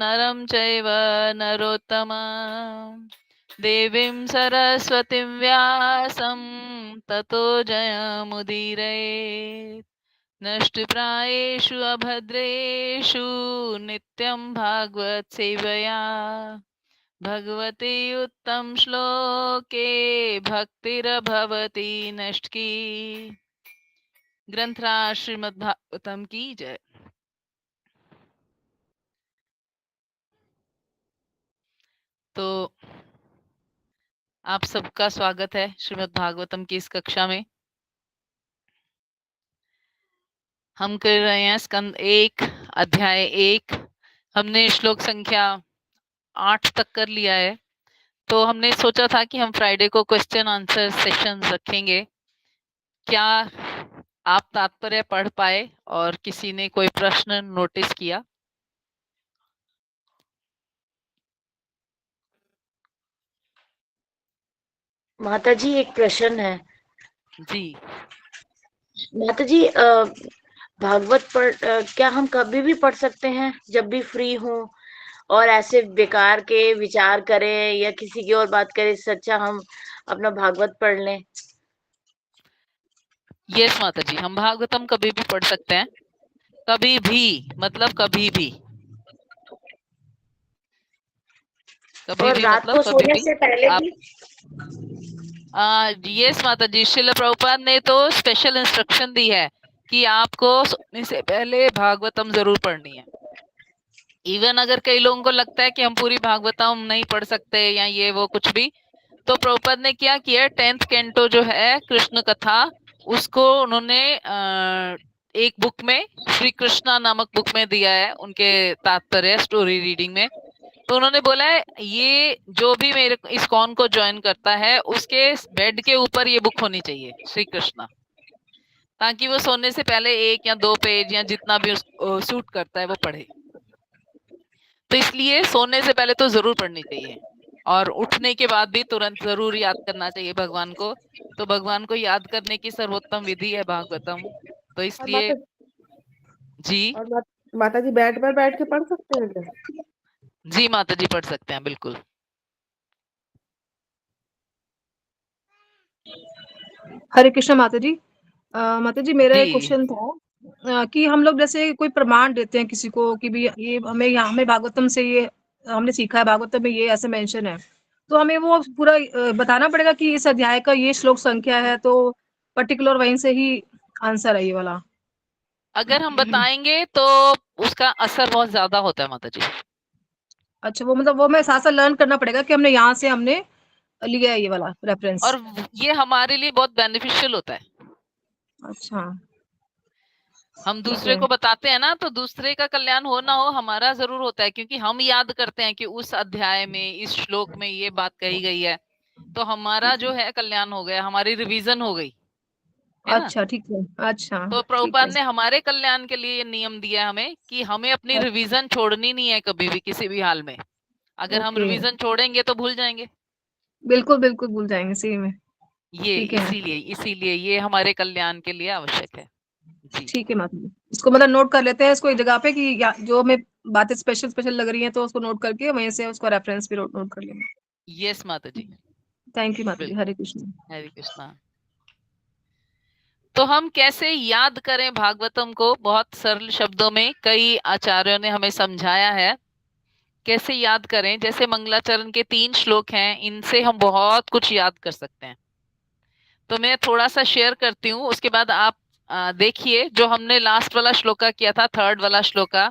नरं चैव नरोत्तमं देवीं सरस्वतीं व्यासं ततो जयमुदीरये नष्टप्रायेषु अभद्रेषु नित्यं भागवत सेवया भगवती उत्तम श्लोके भक्तिर्भवती नष्टकी। ग्रंथराज श्रीमद् भागवतम की जय। तो आप सबका स्वागत है श्रीमद् भागवतम की इस कक्षा में। हम कर रहे हैं स्कंद 1 अध्याय 1। हमने श्लोक संख्या 8 तक कर लिया है। तो हमने सोचा था कि हम फ्राइडे को क्वेश्चन आंसर सेशन रखेंगे। क्या आप तात्पर्य पढ़ पाए और किसी ने कोई प्रश्न नोटिस किया? माता जी एक प्रश्न है। जी माता जी भागवत क्या हम कभी भी पढ़ सकते हैं जब भी फ्री हो और ऐसे बेकार के विचार करें या किसी की और बात करें, इससे अच्छा हम अपना भागवत पढ़ लें। यस माता जी, हम भागवतम कभी भी पढ़ सकते हैं। कभी भी मतलब कभी भी, कभी और भी रात मतलब को कभी सोने भी से पहले आप। भी। यस माता जी, श्रील प्रभुपाद ने तो स्पेशल इंस्ट्रक्शन दी है कि आपको सोने से पहले भागवतम जरूर पढ़नी है। इवन अगर कई लोगों को लगता है कि हम पूरी भागवतम नहीं पढ़ सकते या ये वो कुछ भी, तो प्रभुपाद ने क्या किया, 10th कैंटो जो है कृष्ण कथा, उसको उन्होंने एक बुक में, श्री कृष्णा नामक बुक में दिया है, उनके तात्पर्य स्टोरी रीडिंग में। तो उन्होंने बोला है ये जो भी मेरे इस्कॉन को ज्वाइन करता है उसके बेड के ऊपर ये बुक होनी चाहिए, श्री कृष्णा, ताकि वो सोने से पहले 1 या 2 पेज या जितना भी सूट करता है वो पढ़े। तो इसलिए सोने से पहले तो जरूर पढ़नी चाहिए और उठने के बाद भी तुरंत जरूर याद करना चाहिए भगवान को। तो भगवान को याद करने की सर्वोत्तम विधि है भागवतम। तो और इसलिए जी माता जी बेड पर बैठ के पढ़ सकते हैं क्या? जी माता जी पढ़ सकते हैं बिल्कुल। हरे कृष्ण माता जी। माता जी मेरा एक जी क्वेश्चन था कि हम लोग जैसे कोई प्रमाण देते हैं किसी को कि भी ये हमें भागवतम से ये हमने सीखा है, भागवतम में ये ऐसे मेंशन है, तो हमें वो पूरा बताना पड़ेगा कि इस अध्याय का ये श्लोक संख्या है, तो पर्टिकुलर वहीं से ही आंसर है ये वाला। अगर हम बताएंगे तो उसका असर बहुत ज्यादा होता है माता जी। अच्छा, वो मतलब वो मैं साथ साथ लर्न करना पड़ेगा कि हमने यहाँ से हमने लिया है ये वाला रेफरेंस। और ये हमारे लिए बहुत बेनिफिशियल होता है। अच्छा हम ठीक दूसरे है। को बताते हैं ना, तो दूसरे का कल्याण हो ना हो हमारा जरूर होता है, क्योंकि हम याद करते हैं कि उस अध्याय में इस श्लोक में ये बात कही गई है, तो हमारा जो है कल्याण हो गया, हमारी रिवीजन हो गई, है ना। अच्छा ठीक है। अच्छा तो ठीक है। प्रभुपाद ने हमारे कल्याण के लिए ये नियम दिया है हमें कि हमें अपनी रिवीजन छोड़नी नहीं है कभी भी किसी भी हाल में। अगर हम ओके, रिवीजन छोड़ेंगे तो भूल जाएंगे। बिल्कुल बिल्कुल भूल जाएंगे सही में। ये ठीक है। इसीलिए इसीलिए ये हमारे कल्याण के लिए आवश्यक है। जी ठीक है माता, इसको मतलब नोट कर लेते हैं इसको एक जगह पे कि जो हमें बातें स्पेशल स्पेशल लग रही हैं तो उसको नोट करके वहीं से उसका रेफरेंस भी नोट नोट कर लेंगे। यस माता जी थैंक यू माता जी। बिल्कुल। हरे कृष्ण। हरे कृष्णा। तो हम कैसे याद करें भागवतम को? बहुत सरल शब्दों में कई आचार्यों ने हमें समझाया है कैसे याद करें। जैसे मंगलाचरण के 3 श्लोक हैं, इनसे हम बहुत कुछ याद कर सकते हैं। तो मैं थोड़ा सा शेयर करती हूँ, उसके बाद आप देखिए। जो हमने लास्ट वाला श्लोका किया था, 3rd वाला श्लोका,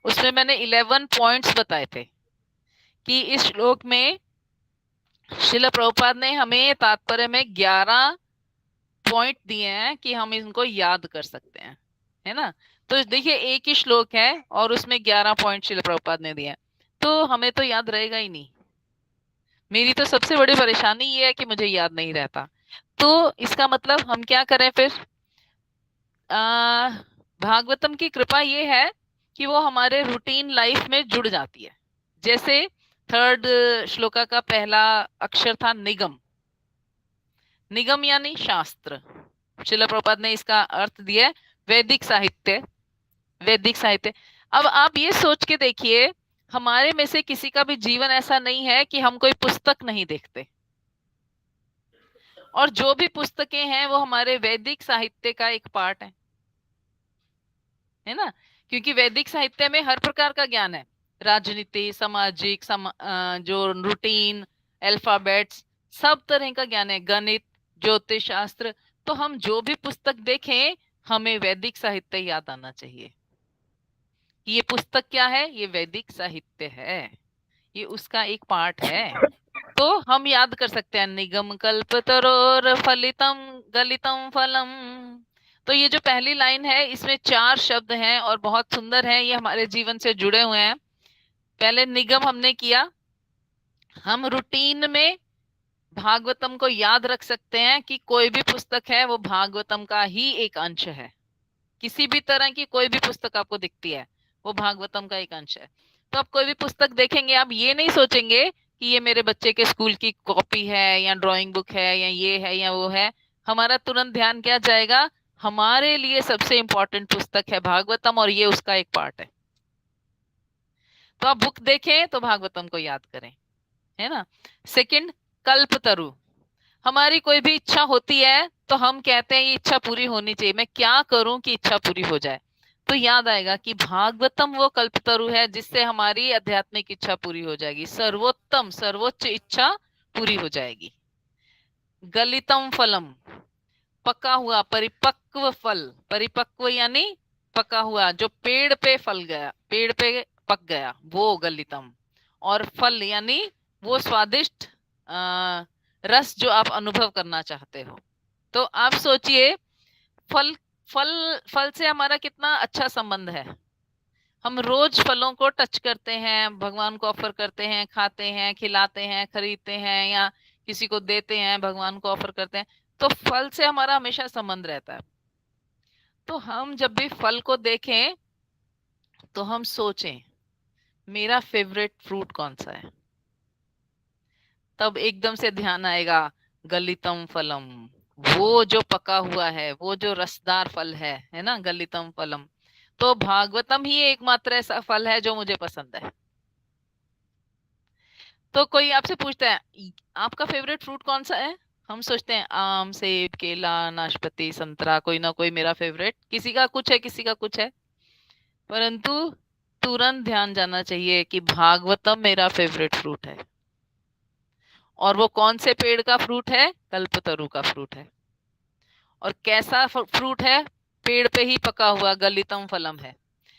उसमें मैंने 11 पॉइंट्स बताए थे कि इस श्लोक में श्रील प्रभुपाद ने हमें तात्पर्य में 11 पॉइंट दिए हैं कि हम इनको याद कर सकते हैं, है ना। तो देखिए एक ही श्लोक है और उसमें 11 पॉइंट श्रील प्रभुपाद ने दिए हैं, तो हमें तो याद रहेगा ही नहीं। मेरी तो सबसे बड़ी परेशानी ये है कि मुझे याद नहीं रहता। तो इसका मतलब हम क्या करें फिर? आ, भागवतम की कृपा ये है कि वो हमारे रूटीन लाइफ में जुड़ जाती है। जैसे 3rd श्लोका का पहला अक्षर था निगम। निगम यानी शास्त्र। श्रील प्रभुपाद ने इसका अर्थ दिया है वैदिक साहित्य। वैदिक साहित्य। अब आप ये सोच के देखिए, हमारे में से किसी का भी जीवन ऐसा नहीं है कि हम कोई पुस्तक नहीं देखते, और जो भी पुस्तकें हैं वो हमारे वैदिक साहित्य का एक पार्ट है ना। क्योंकि वैदिक साहित्य में हर प्रकार का ज्ञान है, राजनीति, सामाजिक, जो रूटीन, अल्फाबेट्स, सब तरह का ज्ञान है, गणित, ज्योतिष शास्त्र। तो हम जो भी पुस्तक देखें, हमें वैदिक साहित्य याद आना चाहिए कि ये पुस्तक क्या है, ये वैदिक साहित्य है, ये उसका एक पार्ट है। तो हम याद कर सकते हैं, निगम कल्पतरोर फलितम गलितम फलम। तो ये जो पहली लाइन है, इसमें 4 शब्द हैं और बहुत सुंदर है, ये हमारे जीवन से जुड़े हुए हैं। पहले निगम हमने किया, हम रूटीन में भागवतम को याद रख सकते हैं कि कोई भी पुस्तक है वो भागवतम का ही एक अंश है। किसी भी तरह की कोई भी पुस्तक आपको दिखती है, वो भागवतम का एक अंश है। तो आप कोई भी पुस्तक देखेंगे, आप ये नहीं सोचेंगे कि ये मेरे बच्चे के स्कूल की कॉपी है या ड्राइंग बुक है या ये है या वो है। हमारा तुरंत ध्यान क्या जाएगा, हमारे लिए सबसे इंपॉर्टेंट पुस्तक है भागवतम, और ये उसका एक पार्ट है। तो आप बुक देखें तो भागवतम को याद करें, है ना। सेकंड, कल्पतरु। हमारी कोई भी इच्छा होती है तो हम कहते हैं ये इच्छा पूरी होनी चाहिए, मैं क्या करूं कि इच्छा पूरी हो जाए। तो याद आएगा कि भागवतम वो कल्पतरु है जिससे हमारी आध्यात्मिक इच्छा पूरी हो जाएगी, सर्वोत्तम सर्वोच्च इच्छा पूरी हो जाएगी। गलितम फलम, पका हुआ परिपक्व फल, परिपक्व यानी पका हुआ, जो पेड़ पे फल गया, पेड़ पे पक गया, वो गलितम। और फल यानी वो स्वादिष्ट रस जो आप अनुभव करना चाहते हो। तो आप सोचिए, फल फल फल से हमारा कितना अच्छा संबंध है। हम रोज फलों को टच करते हैं, भगवान को ऑफर करते हैं, खाते हैं, खिलाते हैं, खरीदते हैं, या किसी को देते हैं, भगवान को ऑफर करते हैं। तो फल से हमारा हमेशा संबंध रहता है। तो हम जब भी फल को देखें तो हम सोचें मेरा फेवरेट फ्रूट कौन सा है, तब एकदम से ध्यान आएगा गलितम फलम, वो जो पका हुआ है, वो जो रसदार फल है ना, गलितम फलम। तो भागवतम ही एकमात्र ऐसा फल है जो मुझे पसंद है। तो कोई आपसे पूछता है आपका फेवरेट फ्रूट कौन सा है, हम सोचते हैं आम, सेब, केला, नाशपाती, संतरा, कोई ना कोई मेरा फेवरेट, किसी का कुछ है, किसी का कुछ है। परंतु तुरंत ध्यान जाना चाहिए कि भागवतम मेरा फेवरेट फ्रूट है। और वो कौन से पेड़ का फ्रूट है, कल्पतरु का फ्रूट है। और कैसा फ्रूट है, पेड़ पे ही पका हुआ गलितम फलम है।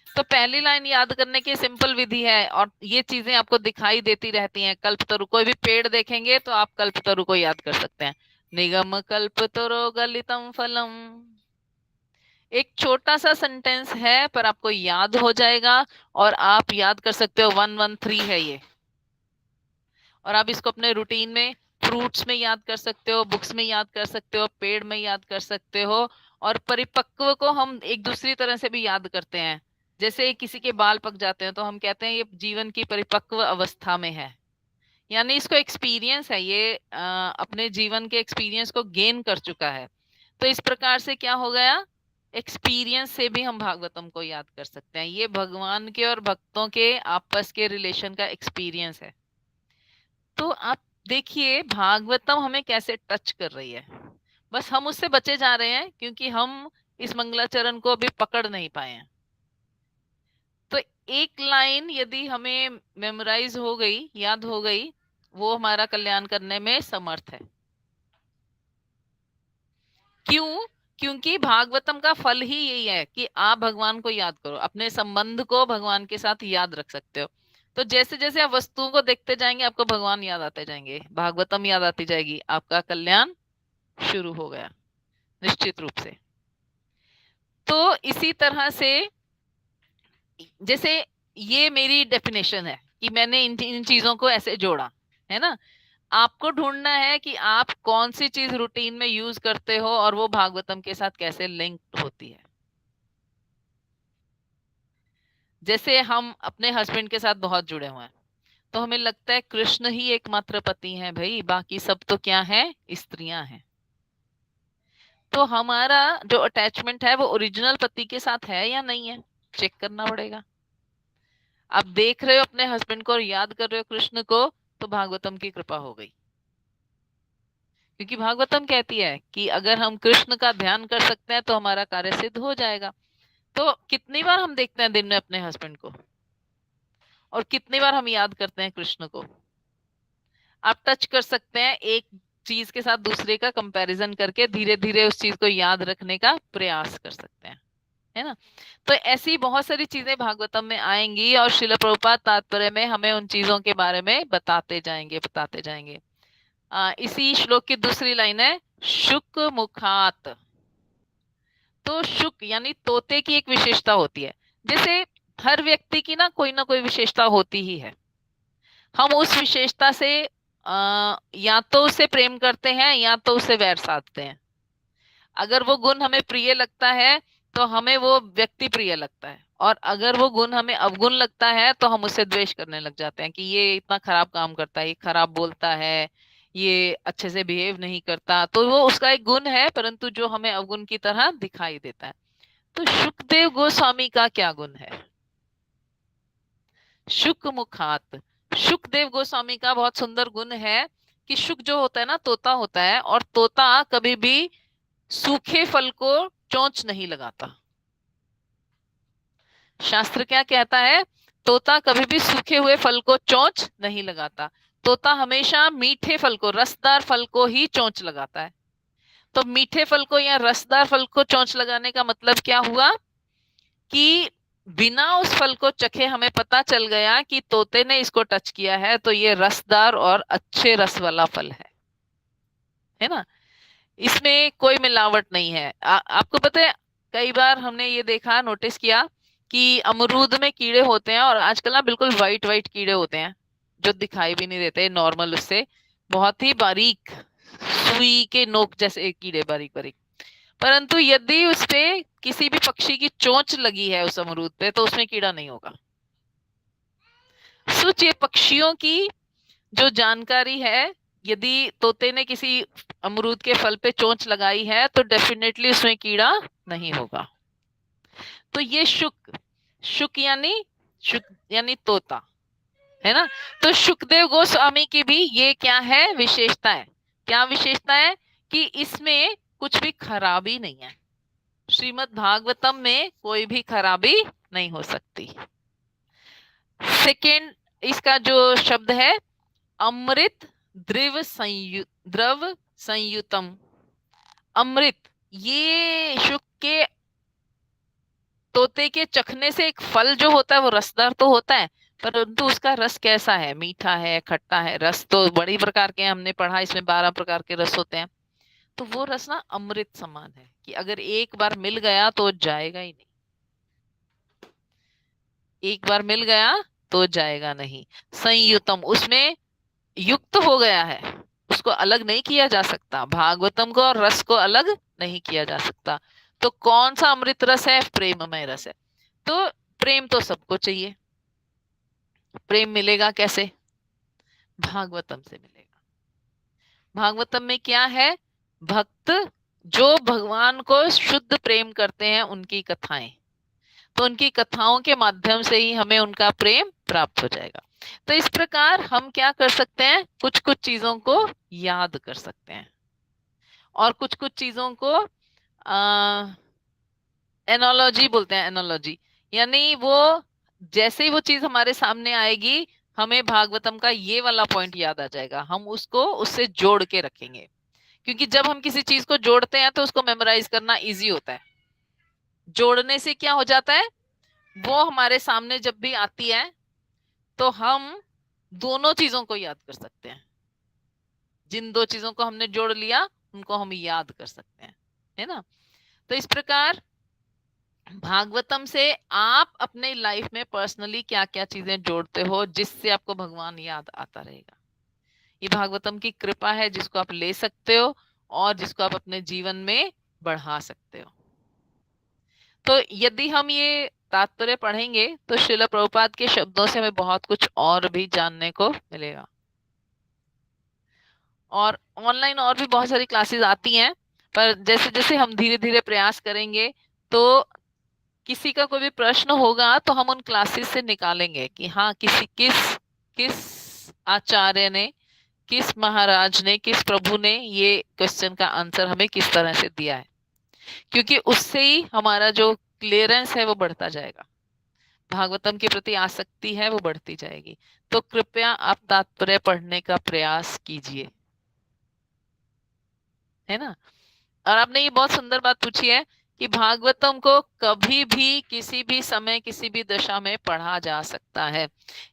तो पहली लाइन याद करने की सिंपल विधि है, और ये चीजें आपको दिखाई देती रहती हैं। कल्पतरु, कोई भी पेड़ देखेंगे तो आप कल्पतरु को याद कर सकते हैं, निगम कल्पतरु गलितम फलम। एक छोटा सा सेंटेंस है पर आपको याद हो जाएगा, और आप याद कर सकते हो, 113 है ये। और आप इसको अपने रूटीन में, फ्रूट्स में याद कर सकते हो, बुक्स में याद कर सकते हो, पेड़ में याद कर सकते हो। और परिपक्व को हम एक दूसरी तरह से भी याद करते हैं। जैसे किसी के बाल पक जाते हैं तो हम कहते हैं ये जीवन की परिपक्व अवस्था में है, यानी इसको एक्सपीरियंस है, ये अपने जीवन के एक्सपीरियंस को गेन कर चुका है। तो इस प्रकार से क्या हो गया, एक्सपीरियंस से भी हम भागवतम को याद कर सकते हैं। ये भगवान के और भक्तों के आपस के रिलेशन का एक्सपीरियंस है। तो आप देखिए भागवतम हमें कैसे टच कर रही है। बस हम उससे बचे जा रहे हैं क्योंकि हम इस मंगलाचरण को अभी पकड़ नहीं पाए हैं। तो एक लाइन यदि हमें मेमोराइज हो गई, याद हो गई, वो हमारा कल्याण करने में समर्थ है। क्यों? क्योंकि भागवतम का फल ही यही है कि आप भगवान को याद करो, अपने संबंध को भगवान के साथ याद रख सकते हो। तो जैसे जैसे आप वस्तुओं को देखते जाएंगे आपको भगवान याद आते जाएंगे, भागवतम याद आती जाएगी, आपका कल्याण शुरू हो गया निश्चित रूप से। तो इसी तरह से, जैसे ये मेरी डेफिनेशन है कि मैंने इन चीजों को ऐसे जोड़ा, है ना। आपको ढूंढना है कि आप कौन सी चीज रूटीन में यूज करते हो और वो भागवतम के साथ कैसे लिंक होती है। जैसे हम अपने हस्बैंड के साथ बहुत जुड़े हुए हैं, तो हमें लगता है कृष्ण ही एकमात्र पति हैं, भाई बाकी सब तो क्या है, स्त्रियां हैं। तो हमारा जो अटैचमेंट है वो ओरिजिनल पति के साथ है या नहीं है, चेक करना पड़ेगा। आप देख रहे हो अपने हस्बैंड को और याद कर रहे हो कृष्ण को, तो भागवतम की कृपा हो गई। क्योंकि भागवतम कहती है कि अगर हम कृष्ण का ध्यान कर सकते हैं तो हमारा कार्य सिद्ध हो जाएगा। तो कितनी बार हम देखते हैं दिन में अपने हस्बैंड को, और कितनी बार हम याद करते हैं कृष्ण को। आप टच कर सकते हैं, एक चीज के साथ दूसरे का कंपैरिजन करके धीरे धीरे उस चीज को याद रखने का प्रयास कर सकते हैं, है ना। तो ऐसी बहुत सारी चीजें भागवतम में आएंगी और श्रील प्रभुपाद तात्पर्य में हमें उन चीजों के बारे में बताते जाएंगे। इसी श्लोक की दूसरी लाइन है शुक मुखात। तो शुक यानी तोते की एक विशेषता होती है। जैसे हर व्यक्ति की ना कोई विशेषता होती ही है। हम उस विशेषता से या तो उसे प्रेम करते हैं या तो उसे वैर साधते हैं। अगर वो गुण हमें प्रिय लगता है तो हमें वो व्यक्ति प्रिय लगता है, और अगर वो गुण हमें अवगुण लगता है तो हम उसे द्वेष करने लग जाते हैं कि ये इतना खराब काम करता है, ये खराब बोलता है, ये अच्छे से बिहेव नहीं करता। तो वो उसका एक गुण है, परंतु जो हमें अवगुण की तरह दिखाई देता है। तो शुकदेव गोस्वामी का क्या गुण है? शुक मुखात। शुकदेव गोस्वामी का बहुत सुंदर गुण है कि शुक जो होता है ना, तोता होता है, और तोता कभी भी सूखे फल को चोंच नहीं लगाता। शास्त्र क्या कहता है? तोता कभी भी सूखे हुए फल को चोंच नहीं लगाता। तोता हमेशा मीठे फल को, रसदार फल को ही चोंच लगाता है। तो मीठे फल को या रसदार फल को चोंच लगाने का मतलब क्या हुआ कि बिना उस फल को चखे हमें पता चल गया कि तोते ने इसको टच किया है, तो ये रसदार और अच्छे रस वाला फल है ना। इसमें कोई मिलावट नहीं है। आपको पता है, कई बार हमने ये देखा, नोटिस किया कि अमरूद में कीड़े होते हैं, और आजकल ना बिल्कुल वाइट वाइट कीड़े होते हैं जो दिखाई भी नहीं देते नॉर्मल, उससे बहुत ही बारीक सुई के नोक जैसे कीड़े, बारीक बारीक। परंतु यदि उस पे किसी भी पक्षी की चोंच लगी है उस अमरूद पे, तो उसमें कीड़ा नहीं होगा। सोचिए, पक्षियों की जो जानकारी है, यदि तोते ने किसी अमरूद के फल पे चोंच लगाई है तो डेफिनेटली उसमें कीड़ा नहीं होगा। तो ये शुक यानी तोता, है ना। तो शुकदेव गोस्वामी की भी ये क्या है? विशेषता है। क्या विशेषता है? कि इसमें कुछ भी खराबी नहीं है। श्रीमद् भागवतम में कोई भी खराबी नहीं हो सकती। सेकेंड, इसका जो शब्द है अमृत द्रव संयुतम। अमृत, ये शुक के तोते के चखने से एक फल जो होता है वो रसदार तो होता है, परंतु उसका रस कैसा है? मीठा है, खट्टा है। रस तो बड़ी प्रकार के हैं, हमने पढ़ा इसमें 12 प्रकार के रस होते हैं। तो वो रस ना अमृत समान है कि अगर एक बार मिल गया तो जाएगा ही नहीं। एक बार मिल गया तो जाएगा नहीं। संयुतम, उसमें युक्त हो गया है, उसको अलग नहीं किया जा सकता। भागवतम को और रस को अलग नहीं किया जा सकता। तो कौन सा अमृत रस है? प्रेममय रस है। तो प्रेम तो सबको चाहिए। प्रेम मिलेगा कैसे? भागवतम से मिलेगा। भागवतम में क्या है? भक्त जो भगवान को शुद्ध प्रेम करते हैं, उनकी कथाएं। तो उनकी कथाओं के माध्यम से ही हमें उनका प्रेम प्राप्त हो जाएगा। तो इस प्रकार हम क्या कर सकते हैं? कुछ कुछ चीजों को याद कर सकते हैं, और कुछ कुछ चीजों को एनोलॉजी बोलते हैं। एनोलॉजी यानी वो जैसे ही वो चीज हमारे सामने आएगी, हमें भागवतम का ये वाला पॉइंट याद आ जाएगा, हम उसको उससे जोड़ के रखेंगे। क्योंकि जब हम किसी चीज को जोड़ते हैं तो उसको मेमोराइज करना इजी होता है। जोड़ने से क्या हो जाता है? वो हमारे सामने जब भी आती है तो हम दोनों चीजों को याद कर सकते हैं। जिन दो चीजों को हमने जोड़ लिया उनको हम याद कर सकते हैं, है ना। तो इस प्रकार भागवतम से आप अपने लाइफ में पर्सनली क्या क्या चीजें जोड़ते हो जिससे आपको भगवान याद आता रहेगा। ये भागवतम की कृपा है जिसको आप ले सकते हो और जिसको आप अपने जीवन में बढ़ा सकते हो। तो यदि हम ये तात्पर्य पढ़ेंगे तो श्रील प्रभुपाद के शब्दों से हमें बहुत कुछ और भी जानने को मिलेगा। और ऑनलाइन और भी बहुत सारी क्लासेस आती हैं, पर जैसे जैसे हम धीरे धीरे प्रयास करेंगे तो किसी का कोई भी प्रश्न होगा तो हम उन क्लासेस से निकालेंगे कि हाँ किस आचार्य ने, किस महाराज ने, किस प्रभु ने ये क्वेश्चन का आंसर हमें किस तरह से दिया है, क्योंकि उससे ही हमारा जो क्लियरेंस है वो बढ़ता जाएगा, भागवतम के प्रति आसक्ति है वो बढ़ती जाएगी। तो कृपया आप तात्पर्य पढ़ने का प्रयास कीजिए, है ना। और आपने ये बहुत सुंदर बात पूछी है कि भागवतम को कभी भी किसी भी समय किसी भी दशा में पढ़ा जा सकता है।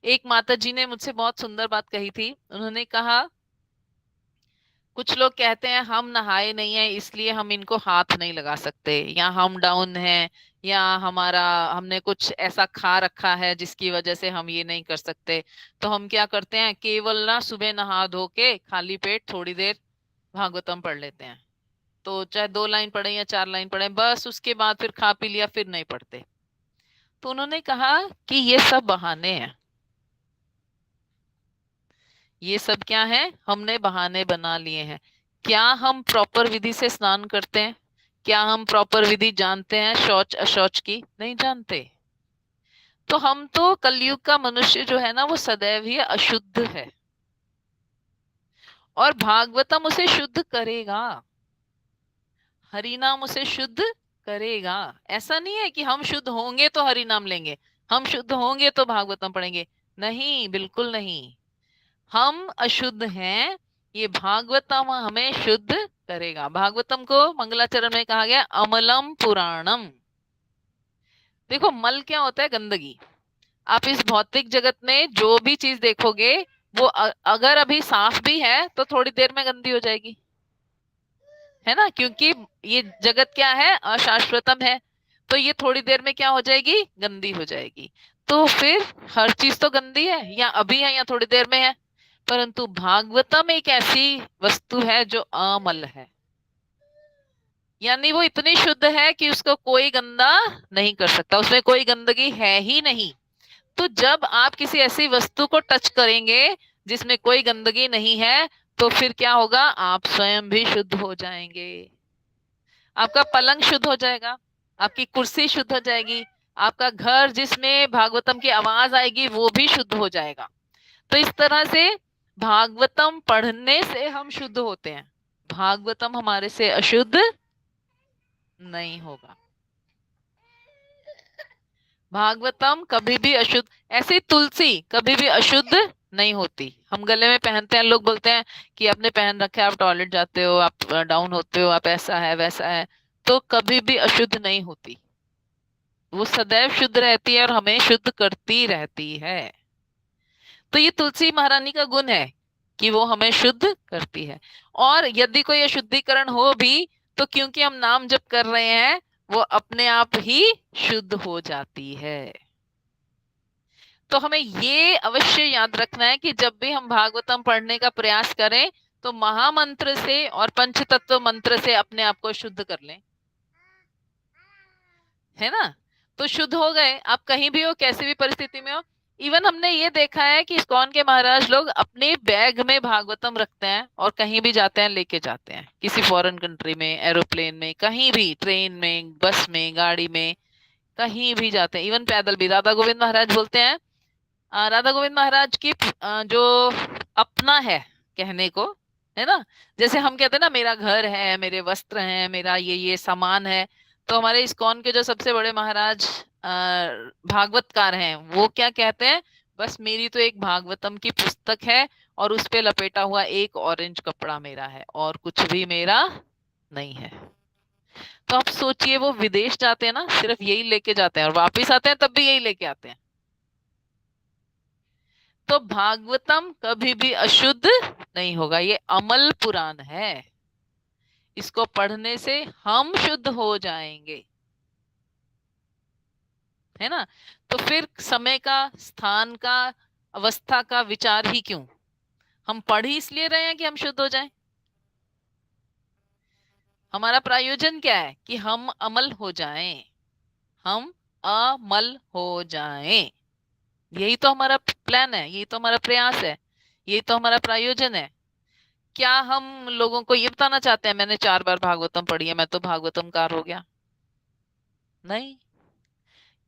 एक माता जी ने मुझसे बहुत सुंदर बात कही थी। उन्होंने कहा कुछ लोग कहते हैं हम नहाए नहीं है इसलिए हम इनको हाथ नहीं लगा सकते, या हम डाउन हैं, या हमारा हमने कुछ ऐसा खा रखा है जिसकी वजह से हम ये नहीं कर सकते। तो हम क्या करते हैं, केवल ना सुबह नहा धो के खाली पेट थोड़ी देर भागवतम पढ़ लेते हैं, तो चाहे 2 लाइन पढ़े या 4 लाइन पढ़े, बस उसके बाद फिर खा पी लिया, फिर नहीं पढ़ते। तो उन्होंने कहा कि ये सब बहाने हैं, ये सब क्या है, हमने बहाने बना लिए हैं। क्या हम प्रॉपर विधि से स्नान करते हैं? क्या हम प्रॉपर विधि जानते हैं शौच अशौच की? नहीं जानते। तो हम तो कलयुग का मनुष्य जो है ना वो सदैव ही अशुद्ध है, और भागवतम उसे शुद्ध करेगा, हरि नाम उसे शुद्ध करेगा। ऐसा नहीं है कि हम शुद्ध होंगे तो हरि नाम लेंगे, हम शुद्ध होंगे तो भागवतम पढ़ेंगे। नहीं, बिल्कुल नहीं। हम अशुद्ध हैं, ये भागवतम हमें शुद्ध करेगा। भागवतम को मंगलाचरण में कहा गया अमलम पुराणम। देखो मल क्या होता है, गंदगी। आप इस भौतिक जगत में जो भी चीज देखोगे वो अगर अभी साफ भी है तो थोड़ी देर में गंदी हो जाएगी, है ना, क्योंकि ये जगत क्या है, अशाश्वतम है। तो ये थोड़ी देर में क्या हो जाएगी, गंदी हो जाएगी। तो फिर हर चीज तो गंदी है, या अभी है या थोड़ी देर में है। परंतु भागवतम एक ऐसी वस्तु है जो अमल है, यानी वो इतनी शुद्ध है कि उसको कोई गंदा नहीं कर सकता, उसमें कोई गंदगी है ही नहीं। तो जब आप किसी ऐसी वस्तु को टच करेंगे जिसमें कोई गंदगी नहीं है, तो फिर क्या होगा, आप स्वयं भी शुद्ध हो जाएंगे। आपका पलंग शुद्ध हो जाएगा, आपकी कुर्सी शुद्ध हो जाएगी, आपका घर जिसमें भागवतम की आवाज आएगी वो भी शुद्ध हो जाएगा। तो इस तरह से भागवतम पढ़ने से हम शुद्ध होते हैं, भागवतम हमारे से अशुद्ध नहीं होगा। भागवतम कभी भी अशुद्ध, ऐसे तुलसी कभी भी अशुद्ध नहीं होती। हम गले में पहनते हैं, लोग बोलते हैं कि आपने पहन रखे, आप टॉयलेट जाते हो, आप डाउन होते हो, आप ऐसा है वैसा है, तो कभी भी अशुद्ध नहीं होती, वो सदैव शुद्ध रहती है और हमें शुद्ध करती रहती है। तो ये तुलसी महारानी का गुण है कि वो हमें शुद्ध करती है। और यदि कोई अशुद्धिकरण हो भी तो क्योंकि हम नाम जप कर रहे हैं वो अपने आप ही शुद्ध हो जाती है। तो हमें ये अवश्य याद रखना है कि जब भी हम भागवतम पढ़ने का प्रयास करें तो महामंत्र से और पंचतत्व मंत्र से अपने आप को शुद्ध कर लें, है ना। तो शुद्ध हो गए, आप कहीं भी हो, कैसी भी परिस्थिति में हो। इवन हमने ये देखा है कि इस्कॉन के महाराज लोग अपने बैग में भागवतम रखते हैं और कहीं भी जाते हैं लेके जाते हैं, किसी फॉरेन कंट्री में, एरोप्लेन में, कहीं भी, ट्रेन में, बस में, गाड़ी में, कहीं भी जाते हैं, इवन पैदल भी। राधा गोविंद महाराज बोलते हैं, राधा गोविंद महाराज की जो अपना है कहने को, है ना, जैसे हम कहते हैं ना मेरा घर है, मेरे वस्त्र हैं, मेरा ये सामान है। तो हमारे इस्कॉन के जो सबसे बड़े महाराज भागवतकार हैं वो क्या कहते हैं, बस मेरी तो एक भागवतम की पुस्तक है और उस पे लपेटा हुआ एक ऑरेंज कपड़ा मेरा है और कुछ भी मेरा नहीं है। तो आप सोचिए वो विदेश जाते हैं ना सिर्फ यही लेके जाते हैं और वापिस आते हैं तब भी यही लेके आते हैं। तो भागवतम कभी भी अशुद्ध नहीं होगा, ये अमल पुराण है, इसको पढ़ने से हम शुद्ध हो जाएंगे, है ना। तो फिर समय का, स्थान का, अवस्था का विचार ही क्यों, हम पढ़ ही इसलिए रहे हैं कि हम शुद्ध हो जाएं। हमारा प्रयोजन क्या है कि हम अमल हो जाएं, हम अमल हो जाएं, यही तो हमारा प्लान है, यही तो हमारा प्रयास है, यही तो हमारा प्रयोजन है। क्या हम लोगों को ये बताना चाहते हैं मैंने 4 बार भागवतम पढ़ी है मैं तो भागवतमकार हो गया? नहीं,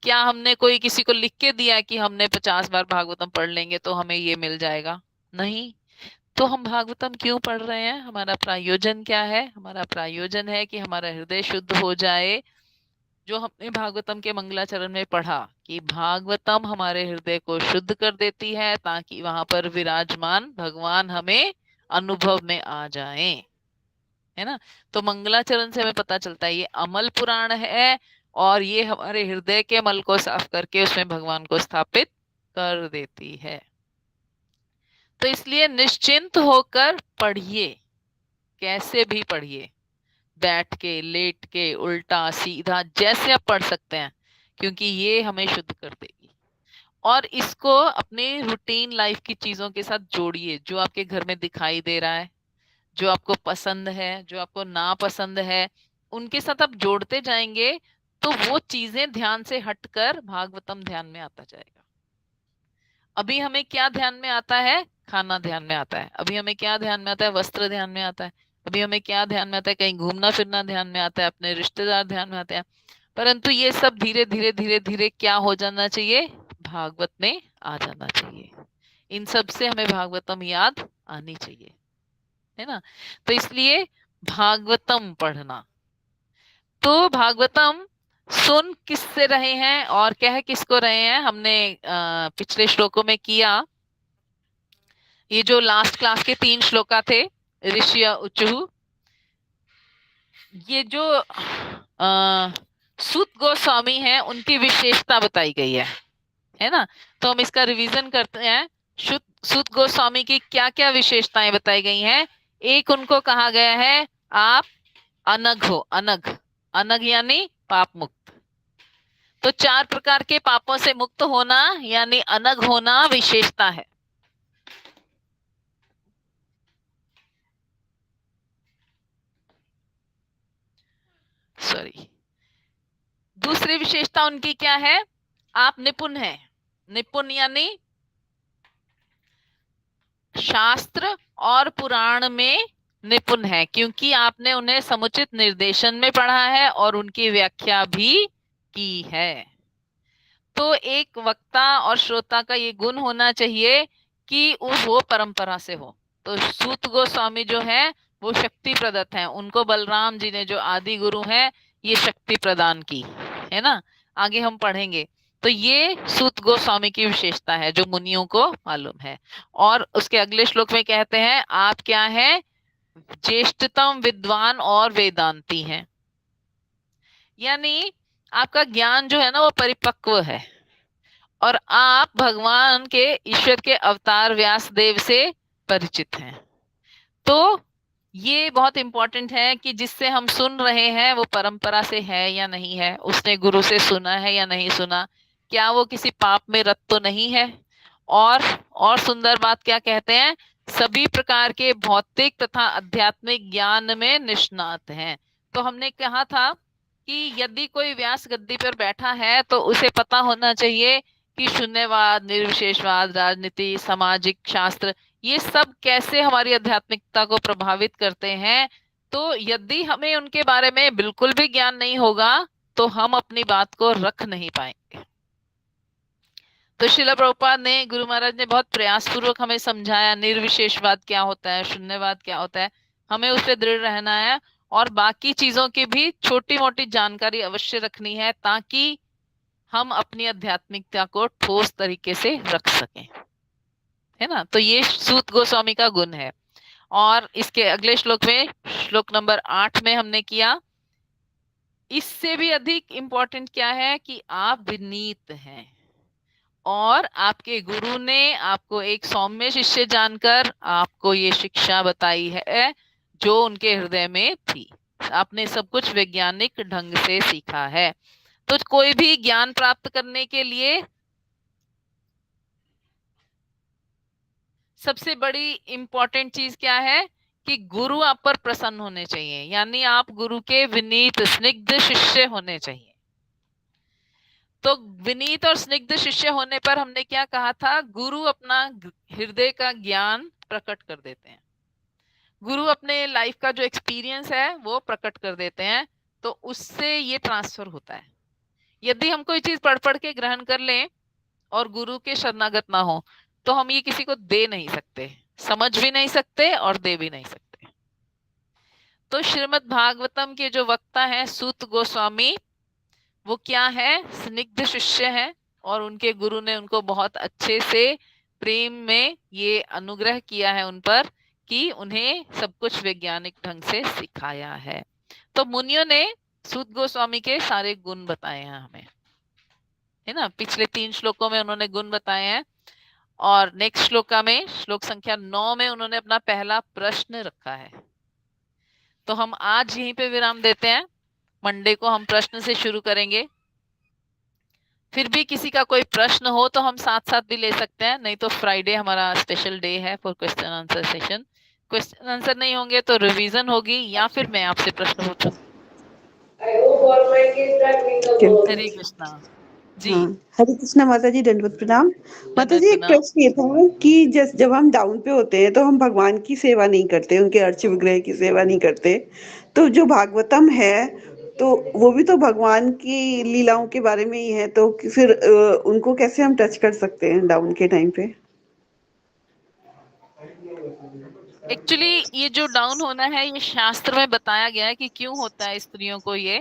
क्या हमने कोई किसी को लिख के दिया कि हमने 50 बार भागवतम पढ़ लेंगे तो हमें ये मिल जाएगा? नहीं। तो हम भागवतम क्यों पढ़ रहे हैं? हमारा प्रायोजन क्या है? हमारा प्रायोजन है कि हमारा हृदय शुद्ध हो जाए। जो हमने भागवतम के मंगलाचरण में पढ़ा कि भागवतम हमारे हृदय को शुद्ध कर देती है ताकि वहां पर विराजमान भगवान हमें अनुभव में आ जाए, है ना। तो मंगलाचरण से हमें पता चलता है ये अमल पुराण है और ये हमारे हृदय के मल को साफ करके उसमें भगवान को स्थापित कर देती है। तो इसलिए निश्चिंत होकर पढ़िए, कैसे भी पढ़िए, बैठ के, लेट के, उल्टा सीधा, जैसे आप पढ़ सकते हैं, क्योंकि ये हमें शुद्ध कर देगी। और इसको अपने रूटीन लाइफ की चीजों के साथ जोड़िए, जो आपके घर में दिखाई दे रहा है, जो आपको पसंद है, जो आपको नापसंद है, उनके साथ आप जोड़ते जाएंगे तो वो चीजें ध्यान से हटकर भागवतम ध्यान में आता जाएगा। अभी हमें क्या ध्यान में आता है? खाना ध्यान में आता है। अभी हमें क्या ध्यान में आता है? वस्त्र ध्यान में आता है। अभी हमें क्या ध्यान में आता है? कहीं घूमना फिरना ध्यान में आता है, अपने रिश्तेदार ध्यान में आते हैं। परंतु ये सब धीरे धीरे धीरे धीरे क्या हो जाना चाहिए? भागवत में आ जाना चाहिए। इन सब से हमें भागवतम याद आनी चाहिए, है ना। तो इसलिए भागवतम पढ़ना, तो भागवतम सुन किससे रहे हैं और कह किसको रहे हैं? हमने पिछले श्लोकों में किया। ये जो लास्ट क्लास के 3 श्लोका थे, ऋषि उचुहु, ये जो सूत गोस्वामी हैं उनकी विशेषता बताई गई है ना। तो हम इसका रिवीजन करते हैं। सूत गोस्वामी की क्या क्या विशेषताएं बताई गई हैं? एक, उनको कहा गया है आप अनग हो। अनग, अनग यानी पाप मुक्त। तो 4 प्रकार के पापों से मुक्त होना यानी अनग होना विशेषता है। सॉरी, दूसरी विशेषता उनकी क्या है? आप निपुण हैं। निपुण यानी शास्त्र और पुराण में निपुण है, क्योंकि आपने उन्हें समुचित निर्देशन में पढ़ा है और उनकी व्याख्या भी की है। तो एक वक्ता और श्रोता का ये गुण होना चाहिए कि वो परंपरा से हो। तो सूत गोस्वामी जो है वो शक्ति प्रदत्त हैं, उनको बलराम जी ने जो आदि गुरु हैं ये शक्ति प्रदान की, है ना। आगे हम पढ़ेंगे। तो ये सूत गोस्वामी की विशेषता है जो मुनियों को मालूम है। और उसके अगले श्लोक में कहते हैं आप क्या हैं? ज्येष्ठतम विद्वान और वेदांती हैं। यानी आपका ज्ञान जो है ना वो परिपक्व है और आप भगवान के, ईश्वर के अवतार व्यास देव से परिचित हैं। तो ये बहुत इंपॉर्टेंट है कि जिससे हम सुन रहे हैं वो परंपरा से है या नहीं है, उसने गुरु से सुना है या नहीं सुना, क्या वो किसी पाप में रत तो नहीं है। और सुंदर बात क्या कहते हैं? सभी प्रकार के भौतिक तथा आध्यात्मिक ज्ञान में निष्णात हैं। तो हमने कहा था कि यदि कोई व्यास गद्दी पर बैठा है तो उसे पता होना चाहिए कि शून्यवाद, निर्विशेषवाद, राजनीति, सामाजिक शास्त्र, ये सब कैसे हमारी आध्यात्मिकता को प्रभावित करते हैं। तो यदि हमें उनके बारे में बिल्कुल भी ज्ञान नहीं होगा तो हम अपनी बात को रख नहीं पाएंगे। तो श्रील प्रभुपाद ने, गुरु महाराज ने बहुत प्रयास पूर्वक हमें समझाया निर्विशेषवाद क्या होता है, शून्यवाद क्या होता है। हमें उस पर दृढ़ रहना है और बाकी चीजों की भी छोटी मोटी जानकारी अवश्य रखनी है ताकि हम अपनी आध्यात्मिकता को ठोस तरीके से रख सकें, है ना। तो ये सूत गोस्वामी का गुण है। और इसके अगले श्लोक में, श्लोक नंबर 8 में हमने किया, इससे भी अधिक इंपॉर्टेंट क्या है कि आप विनीत हैं और आपके गुरु ने आपको एक सौम्य शिष्य जानकर आपको ये शिक्षा बताई है जो उनके हृदय में थी। आपने सब कुछ वैज्ञानिक ढंग से सीखा है। तो कोई भी ज्ञान प्राप्त करने के लिए सबसे बड़ी इंपॉर्टेंट चीज क्या है कि गुरु आप पर प्रसन्न होने चाहिए, यानी आप गुरु के विनीत स्निग्ध शिष्य होने चाहिए। तो विनीत और स्निग्ध शिष्य होने पर हमने क्या कहा था? गुरु अपना हृदय का ज्ञान प्रकट कर देते हैं, गुरु अपने लाइफ का जो एक्सपीरियंस है वो प्रकट कर देते हैं। तो उससे ये ट्रांसफर होता है। यदि हम कोई चीज पढ़ पढ़ के ग्रहण कर लें और गुरु के शरणागत ना हो तो हम ये किसी को दे नहीं सकते, समझ भी नहीं सकते और दे भी नहीं सकते। तो श्रीमद् भागवतम के जो वक्ता हैं सूत गोस्वामी, वो क्या है, स्निग्ध शिष्य है और उनके गुरु ने उनको बहुत अच्छे से प्रेम में ये अनुग्रह किया है उन पर कि उन्हें सब कुछ वैज्ञानिक ढंग से सिखाया है। तो मुनियों ने सूत गोस्वामी के सारे गुण बताए हैं हमें, है ना। पिछले 3 श्लोकों में उन्होंने गुण बताए हैं और नेक्स्ट श्लोका में, श्लोक संख्या 9 में उन्होंने अपना पहला प्रश्न रखा है। तो हम आज यहीं पे विराम देते हैं, मंडे को हम प्रश्न से शुरू करेंगे। फिर भी किसी का कोई प्रश्न हो तो हम साथ साथ भी ले सकते हैं, नहीं तो फ्राइडे हमारा स्पेशल डे है for question answer session. Question answer नहीं होंगे तो रिवीजन होगी या फिर मैं आपसे प्रश्न पूछूंगी। हरे कृष्णा जी। हाँ, हरे कृष्णा माता जी, दंडवत प्रणाम। माता जी, एक प्रणाम। प्रश्न ये था कि जब हम डाउन पे होते हैं तो हम भगवान की सेवा नहीं करते, उनके अर्च विग्रह की सेवा नहीं करते। तो जो भागवतम है तो वो भी तो भगवान की लीलाओं के बारे में ही है, तो फिर उनको कैसे हम टच कर सकते हैं डाउन के टाइम पे? एक्चुअली ये जो डाउन होना है ये शास्त्र में बताया गया है कि क्यों होता है स्त्रियों को ये।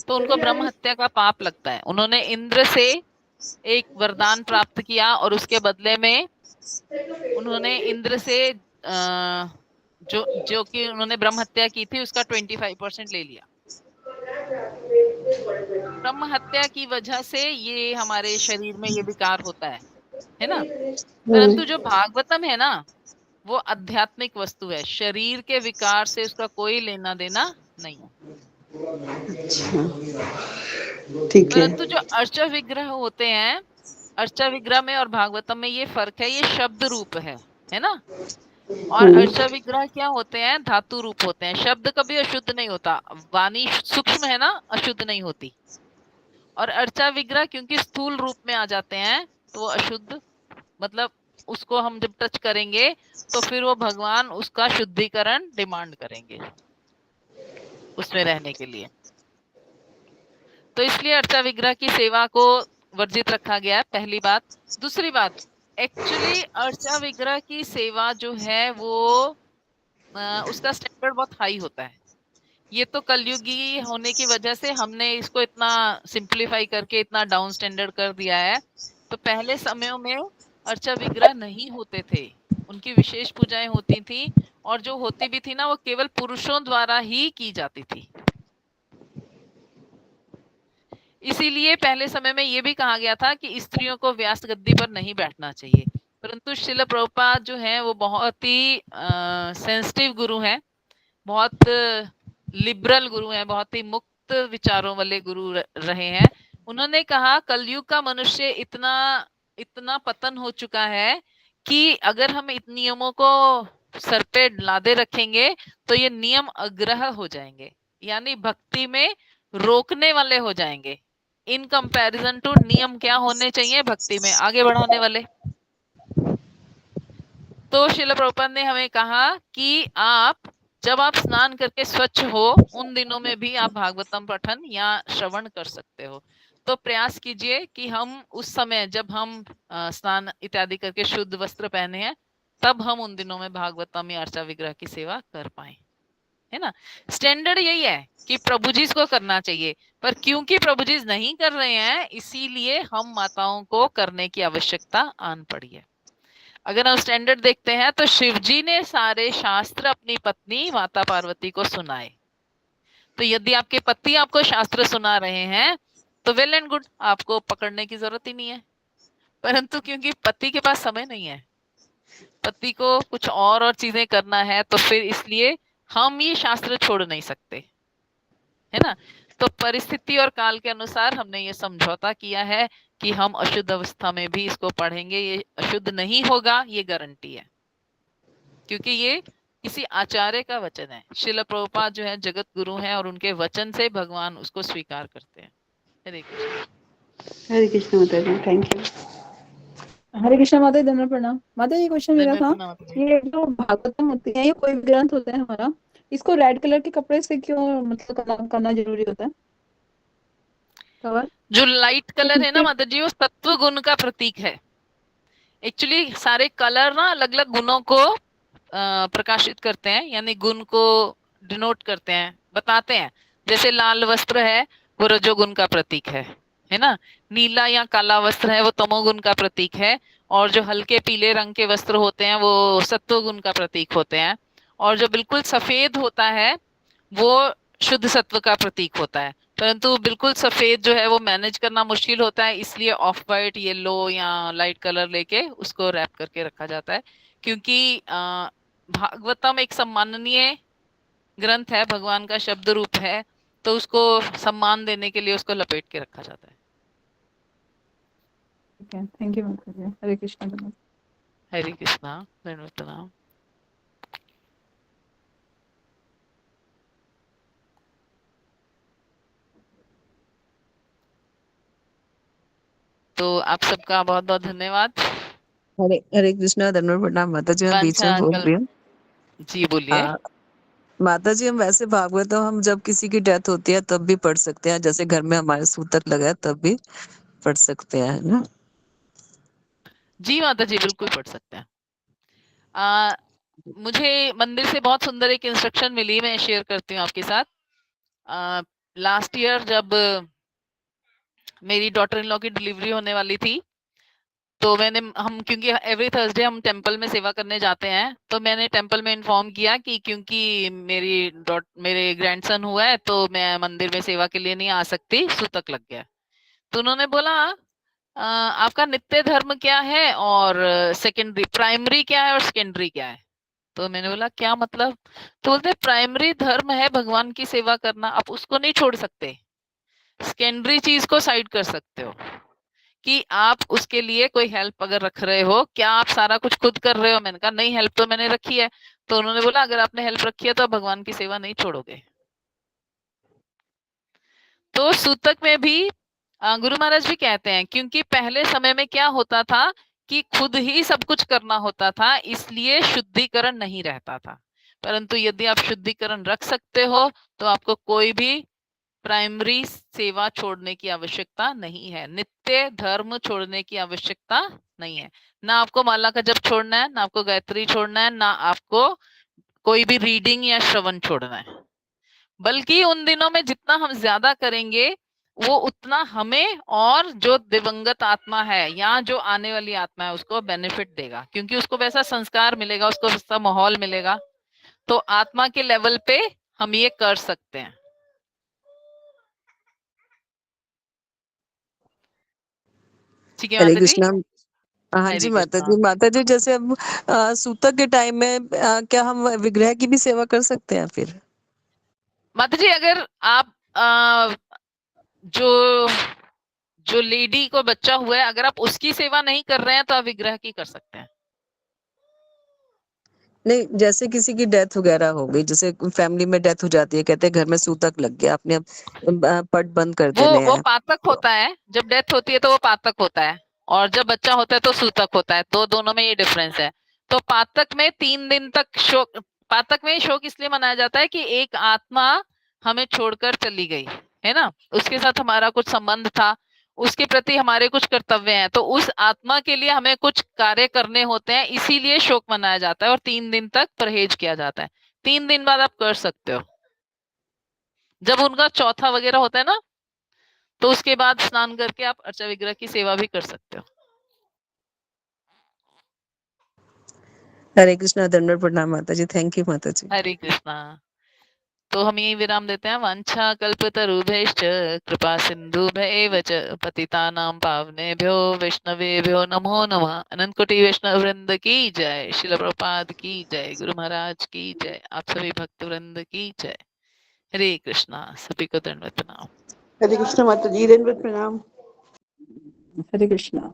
तो उनको ब्रह्म हत्या का पाप लगता है। उन्होंने इंद्र से एक वरदान प्राप्त किया और उसके बदले में उन्होंने इंद्र से जो जो कि उन्होंने ब्रह्म हत्या की थी उसका 25% ले लिया। ब्रह्म हत्या की वजह से ये हमारे शरीर में ये विकार होता है ना। परंतु जो भागवतम है ना वो आध्यात्मिक वस्तु है, शरीर के विकार से उसका कोई लेना देना नहीं है। अच्छा, ठीक है। परंतु जो अर्चा विग्रह होते हैं, अर्चा विग्रह में और भागवतम में ये फर्क है, ये शब्द रूप है ना। और अर्चा विग्रह क्या होते हैं, धातु रूप होते हैं। शब्द कभी अशुद्ध नहीं होता, वाणी सूक्ष्म है ना, अशुद्ध नहीं होती। और अर्चा विग्रह क्योंकि स्थूल रूप में आ जाते हैं तो अशुद्ध, मतलब उसको हम जब टच करेंगे तो फिर वो भगवान उसका शुद्धिकरण डिमांड करेंगे उसमें रहने के लिए। तो इसलिए अर्चा विग्रह की सेवा को वर्जित रखा गया है, पहली बात। दूसरी बात, एक्चुअली अर्चा विग्रह की सेवा जो है वो उसका स्टैंडर्ड बहुत हाई होता है। ये तो कलयुगी होने की वजह से हमने इसको इतना सिंप्लीफाई करके इतना डाउन स्टैंडर्ड कर दिया है। तो पहले समयों में अर्चा विग्रह नहीं होते थे, उनकी विशेष पूजाएं होती थी और जो होती भी थी ना वो केवल पुरुषों द्वारा ही की जाती थी। इसीलिए पहले समय में ये भी कहा गया था कि स्त्रियों को व्यास गद्दी पर नहीं बैठना चाहिए। परंतु श्रील प्रभुपाद जो है वो बहुत ही सेंसिटिव गुरु हैं, बहुत लिबरल गुरु हैं, बहुत ही मुक्त विचारों वाले गुरु रहे हैं। उन्होंने कहा कलयुग का मनुष्य इतना इतना पतन हो चुका है कि अगर हम इन नियमों को सर पे लादे रखेंगे तो ये नियम अग्रह हो जाएंगे, यानी भक्ति में रोकने वाले हो जाएंगे। इन कंपैरिजन टू नियम क्या होने चाहिए, भक्ति में आगे बढ़ाने वाले। तो श्रील प्रभुपाद ने हमें कहा कि जब आप स्नान करके स्वच्छ हो उन दिनों में भी आप भागवतम पठन या श्रवण कर सकते हो। तो प्रयास कीजिए कि हम उस समय जब हम स्नान इत्यादि करके शुद्ध वस्त्र पहने हैं तब हम उन दिनों में भागवतम या अर्चा विग्रह की सेवा कर पाए, है ना। स्टैंडर्ड यही है कि प्रभु जी को करना चाहिए, पर क्योंकि प्रभु जी नहीं कर रहे हैं इसीलिए हम माताओं को करने की आवश्यकता आन पड़ी है। अगर हम स्टैंडर्ड देखते हैं तो शिव जी ने सारे शास्त्र अपनी पत्नी माता पार्वती को सुनाए। तो यदि आपके पति आपको शास्त्र सुना रहे हैं तो वेल एंड गुड, आपको पकड़ने की जरूरत ही नहीं है। परंतु क्योंकि पति के पास समय नहीं है, पति को कुछ और चीजें करना है, तो फिर इसलिए हम ये शास्त्र छोड़ नहीं सकते, है ना। तो परिस्थिति और काल के अनुसार हमने ये समझौता किया है कि हम अशुद्ध अवस्था में भी इसको पढ़ेंगे। ये अशुद्ध नहीं होगा, ये गारंटी है, क्योंकि ये किसी आचार्य का वचन है। श्रील प्रभुपाद जो है जगत गुरु हैं और उनके वचन से भगवान उसको स्वीकार करते हैं। हरे कृष्ण। हरे कृष्ण माता जी, थैंक यू। हरे कृष्णा माता जी, दंडवत प्रणाम। माता जी क्वेश्चन मेरा था, धन्यवाद। ये जो भागवतम होती है, ये कोई ग्रंथ होता है हमारा, इसको रेड कलर के कपड़े से क्यों मतलब करना जरूरी होता है? कवर जो लाइट कलर है ना माता जी, वो सत्व गुण का प्रतीक है। एक्चुअली सारे कलर ना अलग अलग गुणों को प्रकाशित करते हैं, यानी गुण को डिनोट करते हैं, बताते हैं। जैसे लाल वस्त्र है, वो रजोगुण का प्रतीक है ना। नीला या काला वस्त्र है, वो तमोगुण का प्रतीक है। और जो हल्के पीले रंग के वस्त्र होते हैं, वो सत्वगुण का प्रतीक होते हैं। और जो बिल्कुल सफेद होता है, वो शुद्ध सत्व का प्रतीक होता है। परंतु बिल्कुल सफेद जो है वो मैनेज करना मुश्किल होता है, इसलिए ऑफ वाइट, येलो या लाइट कलर लेके उसको रैप करके रखा जाता है। क्योंकि भागवतम एक सम्माननीय ग्रंथ है, भगवान का शब्द रूप है, तो उसको सम्मान देने के लिए उसको लपेट के रखा जाता है। ठीक है, थैंक यू माता जी। हरे कृष्णा धन्यवाद। हरे कृष्णा, दंडवत प्रणाम। तो आप सबका बहुत बहुत धन्यवाद। हरे हरे कृष्णा, धन्यवाद प्रणाम माता जी, मैं बीच में वांछा बोल कल रही हूँ। जी बोलिए। माता जी, हम वैसे भागवतम हम जब किसी की डेथ होती है तब भी पढ़ सकते हैं, जैसे घर में हमारे सूतक लगा है तब भी पढ़ सकते हैं, है ना? जी माता जी, बिल्कुल पढ़ सकते हैं। मुझे मंदिर से बहुत सुंदर एक इंस्ट्रक्शन मिली, मैं शेयर करती हूँ आपके साथ। लास्ट ईयर जब मेरी डॉटर इन लॉ की डिलीवरी होने वाली थी, तो हम क्योंकि एवरी थर्सडे हम टेंपल में सेवा करने जाते हैं, तो मैंने टेंपल में इन्फॉर्म किया कि क्योंकि मेरे ग्रैंडसन हुआ है, तो मैं मंदिर में सेवा के लिए नहीं आ सकती, सूतक लग गया है। तो उन्होंने बोला, आपका नित्य धर्म क्या है और सेकेंडरी प्राइमरी क्या है और सेकेंडरी क्या है? तो मैंने बोला क्या मतलब? तो बोलते प्राइमरी धर्म है भगवान की सेवा करना, आप उसको नहीं छोड़ सकते। सेकेंडरी चीज को साइड कर सकते हो कि आप उसके लिए कोई हेल्प अगर रख रहे हो, क्या आप सारा कुछ खुद कर रहे हो? मैंने कहा नहीं, हेल्प तो मैंने रखी है। तो उन्होंने बोला अगर आपने हेल्प रखी है तो आप भगवान की सेवा नहीं छोड़ोगे। तो सूतक में भी गुरु महाराज भी कहते हैं, क्योंकि पहले समय में क्या होता था कि खुद ही सब कुछ करना होता था, इसलिए शुद्धिकरण नहीं रहता था। परंतु यदि आप शुद्धिकरण रख सकते हो, तो आपको कोई भी प्राइमरी सेवा छोड़ने की आवश्यकता नहीं है, नित्य धर्म छोड़ने की आवश्यकता नहीं है। ना आपको माला का जप छोड़ना है, ना आपको गायत्री छोड़ना है, ना आपको कोई भी रीडिंग या श्रवण छोड़ना है। बल्कि उन दिनों में जितना हम ज्यादा करेंगे, वो उतना हमें और जो दिवंगत आत्मा है या जो आने वाली आत्मा है उसको बेनिफिट देगा, क्योंकि उसको वैसा संस्कार मिलेगा, उसको वैसा माहौल मिलेगा। तो आत्मा के लेवल पे हम ये कर सकते हैं। ठीक है हरे माता जी। कृष्णा। हाँ जी हरे माता कृष्णा। जी। माता जी, जैसे अब सूतक के टाइम में क्या हम विग्रह की भी सेवा कर सकते हैं फिर? माता जी, अगर आप जो जो लेडी को बच्चा हुआ है, अगर आप उसकी सेवा नहीं कर रहे हैं, तो आप विग्रह की कर सकते हैं। नहीं, जैसे किसी की डेथ वगैरह हो गई, जैसे फैमिली में डेथ हो जाती है, कहते हैं घर में सूतक लग गया, आपने अब पट बंद कर देने वो हैं। पातक होता है, जब डेथ होती है तो वो पातक होता है, और जब बच्चा होता है तो सूतक होता है, तो दोनों में ये डिफरेंस है। तो पातक में 3 दिन तक शोक, पातक में शोक इसलिए मनाया जाता है कि एक आत्मा हमें छोड़कर चली गई है ना, उसके साथ हमारा कुछ संबंध था, उसके प्रति हमारे कुछ कर्तव्य हैं, तो उस आत्मा के लिए हमें कुछ कार्य करने होते हैं, इसीलिए शोक मनाया जाता है और 3 दिन तक परहेज किया जाता है। 3 दिन बाद आप कर सकते हो, जब उनका चौथा वगैरह होता है ना, तो उसके बाद स्नान करके आप अर्चा विग्रह की सेवा भी कर सकते हो। हरे कृष्णा, दंडवत प्रणाम माता जी। थैंक यू माता जी। हरे कृष्णा। तो हम यही विराम देते हैं। वांछा कल्पतरुभ्यश्च कृपा सिन्धुभ्येव च पतितानां पावनेभ्यो वैष्णवेभ्यो नमो नमः। अनंत कोटि वैष्णव वृंद की जय, शिल प्रपाद की जय, गुरु महाराज की जय, आप सभी भक्त वृंद की जय। हरे कृष्णा। सभी को दंडवत प्रणाम। हरे कृष्ण माता जी, दंडवत प्रणाम। हरे कृष्णा।